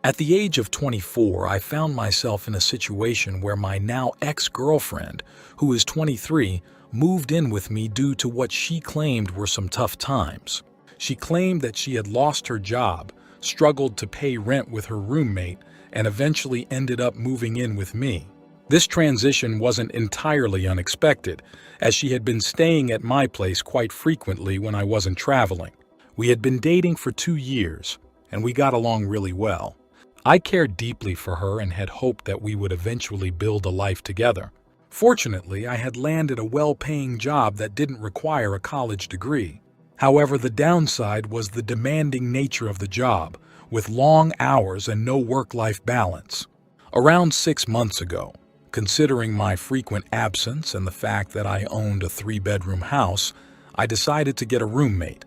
At the age of 24, I found myself in a situation where my now ex-girlfriend, who is 23, moved in with me due to what she claimed were some tough times. She claimed that she had lost her job, struggled to pay rent with her roommate, and eventually ended up moving in with me. This transition wasn't entirely unexpected, as she had been staying at my place quite frequently when I wasn't traveling. We had been dating for 2 years, and we got along really well. I cared deeply for her and had hoped that we would eventually build a life together. Fortunately, I had landed a well-paying job that didn't require a college degree. However, the downside was the demanding nature of the job, with long hours and no work-life balance. Around 6 months ago, considering my frequent absence and the fact that I owned a 3-bedroom house, I decided to get a roommate.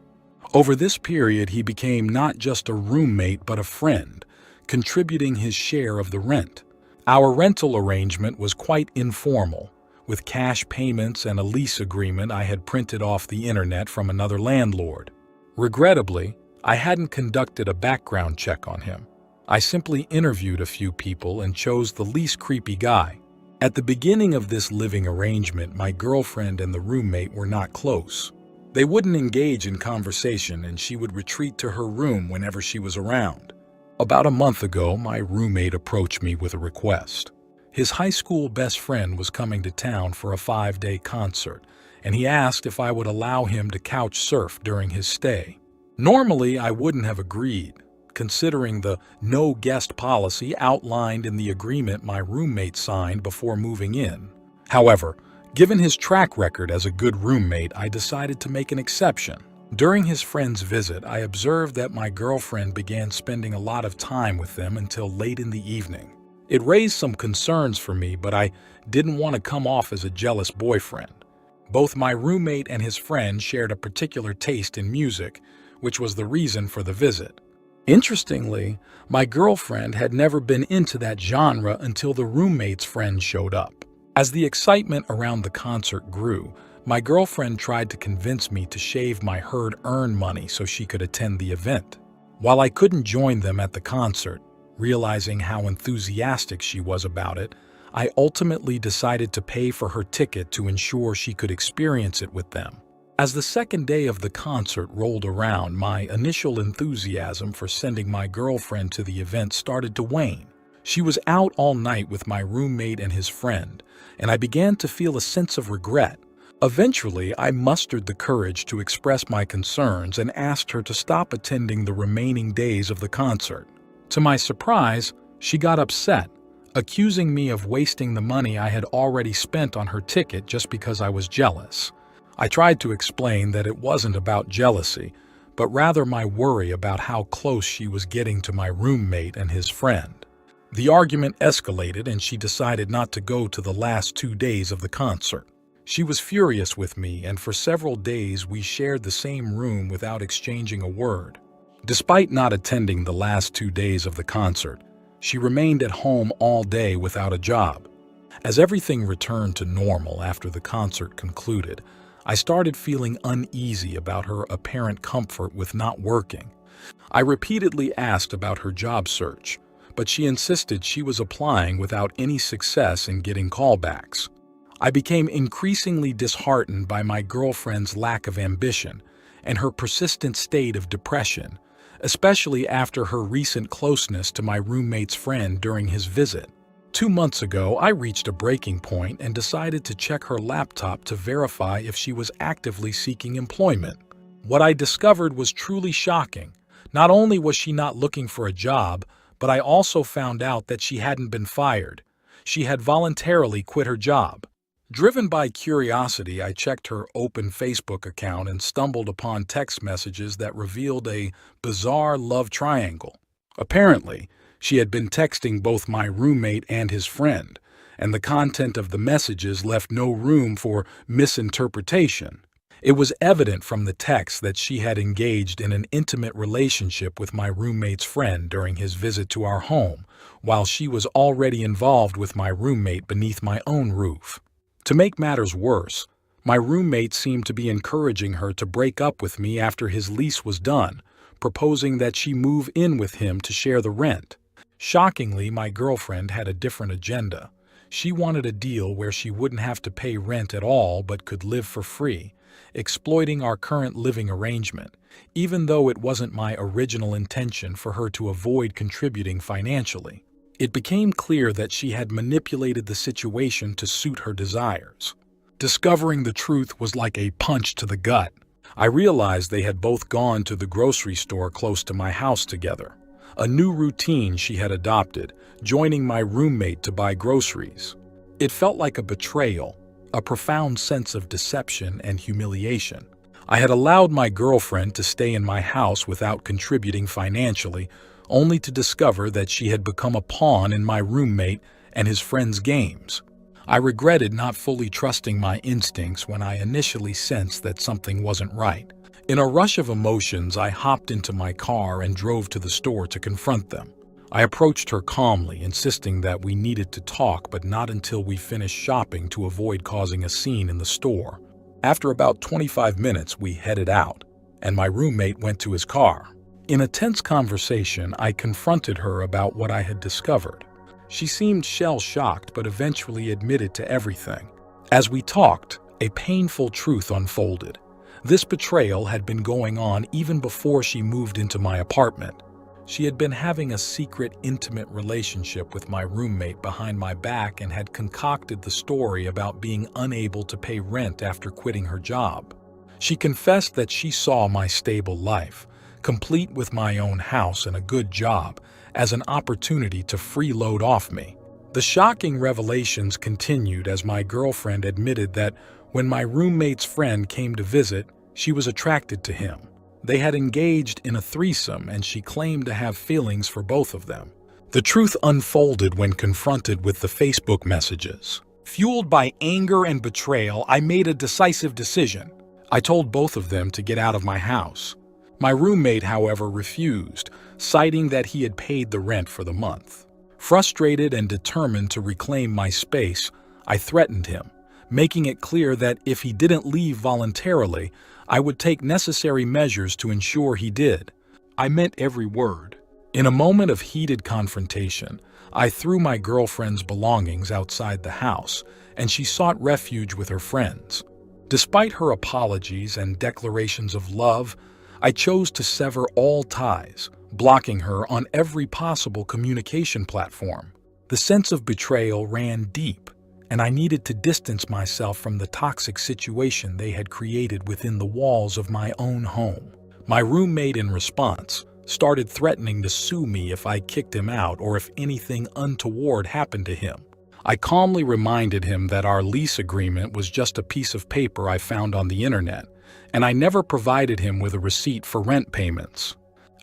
Over this period, he became not just a roommate but a friend, contributing his share of the rent. Our rental arrangement was quite informal, with cash payments and a lease agreement I had printed off the internet from another landlord. Regrettably, I hadn't conducted a background check on him. I simply interviewed a few people and chose the least creepy guy. At the beginning of this living arrangement, my girlfriend and the roommate were not close. They wouldn't engage in conversation, and she would retreat to her room whenever she was around. About a month ago, my roommate approached me with a request. His high school best friend was coming to town for a 5-day concert, and he asked if I would allow him to couch surf during his stay. Normally, I wouldn't have agreed, considering the no guest policy outlined in the agreement my roommate signed before moving in. However, given his track record as a good roommate, I decided to make an exception. During his friend's visit, I observed that my girlfriend began spending a lot of time with them until late in the evening. It raised some concerns for me, but I didn't want to come off as a jealous boyfriend. Both my roommate and his friend shared a particular taste in music, which was the reason for the visit. Interestingly, my girlfriend had never been into that genre until the roommate's friend showed up. As the excitement around the concert grew, my girlfriend tried to convince me to shave my hard-earned money so she could attend the event. While I couldn't join them at the concert, realizing how enthusiastic she was about it, I ultimately decided to pay for her ticket to ensure she could experience it with them. As the second day of the concert rolled around, my initial enthusiasm for sending my girlfriend to the event started to wane. She was out all night with my roommate and his friend, and I began to feel a sense of regret. Eventually, I mustered the courage to express my concerns and asked her to stop attending the remaining days of the concert. To my surprise, she got upset, accusing me of wasting the money I had already spent on her ticket just because I was jealous. I tried to explain that it wasn't about jealousy, but rather my worry about how close she was getting to my roommate and his friend. The argument escalated, and she decided not to go to the last 2 days of the concert. She was furious with me, and for several days we shared the same room without exchanging a word. Despite not attending the last 2 days of the concert, she remained at home all day without a job. As everything returned to normal after the concert concluded, I started feeling uneasy about her apparent comfort with not working. I repeatedly asked about her job search, but she insisted she was applying without any success in getting callbacks. I became increasingly disheartened by my girlfriend's lack of ambition and her persistent state of depression, especially after her recent closeness to my roommate's friend during his visit. 2 months ago, I reached a breaking point and decided to check her laptop to verify if she was actively seeking employment. What I discovered was truly shocking. Not only was she not looking for a job, but I also found out that she hadn't been fired. She had voluntarily quit her job. Driven by curiosity, I checked her open Facebook account and stumbled upon text messages that revealed a bizarre love triangle. Apparently, she had been texting both my roommate and his friend, and the content of the messages left no room for misinterpretation. It was evident from the text that she had engaged in an intimate relationship with my roommate's friend during his visit to our home, while she was already involved with my roommate beneath my own roof. To make matters worse, my roommate seemed to be encouraging her to break up with me after his lease was done, proposing that she move in with him to share the rent. Shockingly, my girlfriend had a different agenda. She wanted a deal where she wouldn't have to pay rent at all but could live for free, exploiting our current living arrangement, even though it wasn't my original intention for her to avoid contributing financially. It became clear that she had manipulated the situation to suit her desires. Discovering the truth was like a punch to the gut. I realized they had both gone to the grocery store close to my house together, a new routine she had adopted, joining my roommate to buy groceries. It felt like a betrayal, a profound sense of deception and humiliation. I had allowed my girlfriend to stay in my house without contributing financially, only to discover that she had become a pawn in my roommate and his friends' games. I regretted not fully trusting my instincts when I initially sensed that something wasn't right. In a rush of emotions, I hopped into my car and drove to the store to confront them. I approached her calmly, insisting that we needed to talk, but not until we finished shopping to avoid causing a scene in the store. After about 25 minutes, we headed out, and my roommate went to his car. In a tense conversation, I confronted her about what I had discovered. She seemed shell-shocked, but eventually admitted to everything. As we talked, a painful truth unfolded. This betrayal had been going on even before she moved into my apartment. She had been having a secret, intimate relationship with my roommate behind my back and had concocted the story about being unable to pay rent after quitting her job. She confessed that she saw my stable life, complete with my own house and a good job, as an opportunity to freeload off me. The shocking revelations continued as my girlfriend admitted that when my roommate's friend came to visit, she was attracted to him. They had engaged in a threesome, and she claimed to have feelings for both of them. The truth unfolded when confronted with the Facebook messages. Fueled by anger and betrayal, I made a decisive decision. I told both of them to get out of my house. My roommate, however, refused, citing that he had paid the rent for the month. Frustrated and determined to reclaim my space, I threatened him, making it clear that if he didn't leave voluntarily, I would take necessary measures to ensure he did. I meant every word. In a moment of heated confrontation, I threw my girlfriend's belongings outside the house, and she sought refuge with her friends. Despite her apologies and declarations of love, I chose to sever all ties, blocking her on every possible communication platform. The sense of betrayal ran deep, and I needed to distance myself from the toxic situation they had created within the walls of my own home. My roommate, in response, started threatening to sue me if I kicked him out or if anything untoward happened to him. I calmly reminded him that our lease agreement was just a piece of paper I found on the internet, and I never provided him with a receipt for rent payments.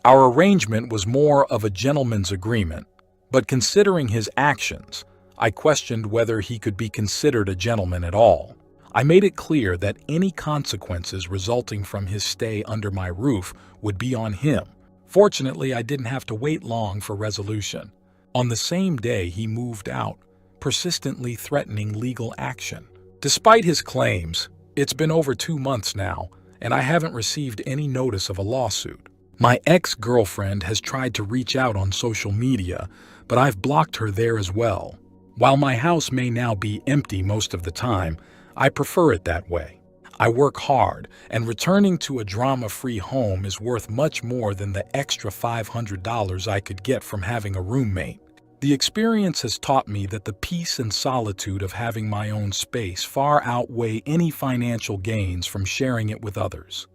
Our arrangement was more of a gentleman's agreement, but considering his actions, I questioned whether he could be considered a gentleman at all. I made it clear that any consequences resulting from his stay under my roof would be on him. Fortunately, I didn't have to wait long for resolution. On the same day, he moved out, persistently threatening legal action. Despite his claims, it's been over 2 months now, and I haven't received any notice of a lawsuit. My ex-girlfriend has tried to reach out on social media, but I've blocked her there as well. While my house may now be empty most of the time, I prefer it that way. I work hard, and returning to a drama-free home is worth much more than the extra $500 I could get from having a roommate. The experience has taught me that the peace and solitude of having my own space far outweigh any financial gains from sharing it with others.